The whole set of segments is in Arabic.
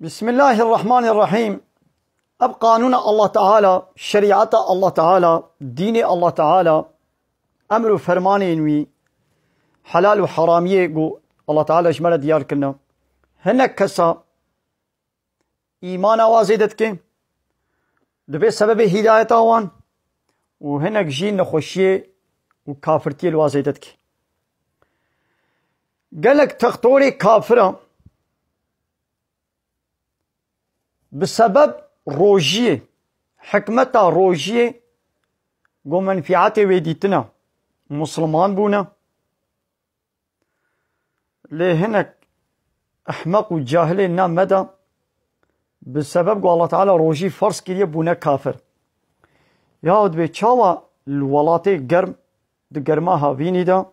بسم الله الرحمن الرحيم. اب قانون الله تعالى، شریعت الله تعالى، دین الله تعالى، امر و فرمانی نوی، حلال و حرامیه گو الله تعالى اجمل دیار کرنا. هنک کسا ایمان آوازیدت که دبی سبب هدایت آوان و هنک جین نخوشیه و کافرتی الوازیدت که قالك تخطوري كافرة بسبب روجية حكمتها روجية قو منفعاتي ويديتنا مسلمان بونا لهنك أحمق وجاهلين نام مدى بسبب قو الله تعالى روجي فرس كريه بونا كافر ياود بي چاوا الولاتي قرم دي قرماها فيني دا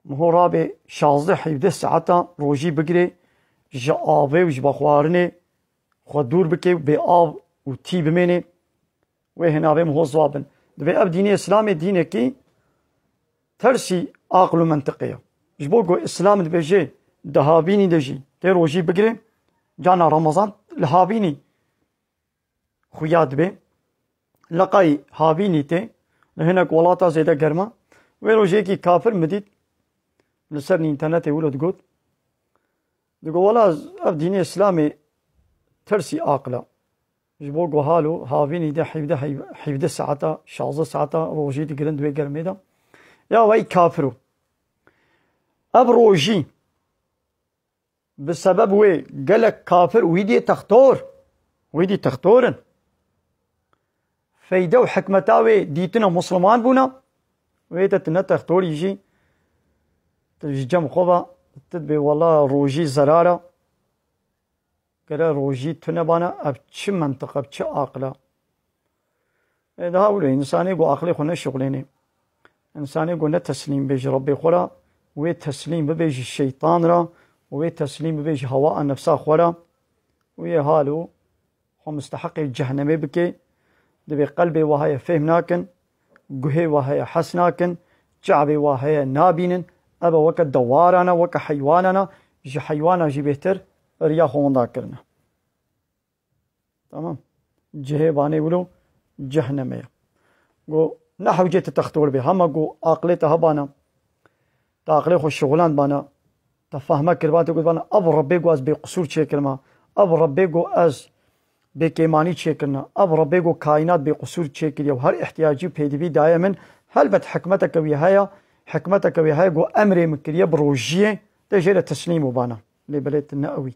مهو رابي 16-17 ساعتا روجي بگري جا آوه وج بخوارنه خود دور بكي بي آو و تي بمينه وهنا بي مهو زوابن دبي اب ديني اسلامي ديني كي ترسي عقل و منطقية جبو قو اسلام دبي جي دهابيني دجي تي روجي بگري جانا رمضان لهابيني خوياد بي لقاي هابيني تي لهناك ولاتا زيدا گرما ويروجي كي كافر مديد لسر الانترنت يقولوا تقول والله اب ديني اسلامي ترسي عاقله جبو قو هالو هافيني ده حيفده ساعتا 16 ساعتا روجي دي قرند وي قرميدا يا وي كافرو اب روجي بسبب وي قالك كافر ويدي تختورن فايده وحكمتاوي ديتنا مسلمان بونا ويتتنا تختور يجي تجمع خوبا تدبي والله روجي زرارة كلا روجي تنبانا اب چه منطقة اب چه عقله اذا هاولو انساني قو عقلي خونه شغليني انساني قو نتسليم بيجي ربي خورا وي تسليم بيجي الشيطان را وي تسليم بيجي هواء نفسا خورا وي هالو هو مستحق الجهنمي بكي دبي قلبي وهي فهمناكن قهي وهي حسناكن جعبي وهي نابينن ابا وك دوارنا وك حيواننا جي حيوانا جي بهتر ريا هوندا کرنا تمام جهه باني ولو جهنمية گو نحو جيت تختور به هم گو عقلته بانا تعقلي خو شغلان بانا تفهمك كربات گو بانا اب ربي گو از بقصور چه کرما اب ربي گو از بكيماني چه کرنا اب ربي گو كائنات بقصور چه كريو هر احتياجي پیدوي دائما هلبت حكمتك وهي حكمتك وهي جو أمري مكريه بروجيه تجي تسليم وبانا لبلد النقوي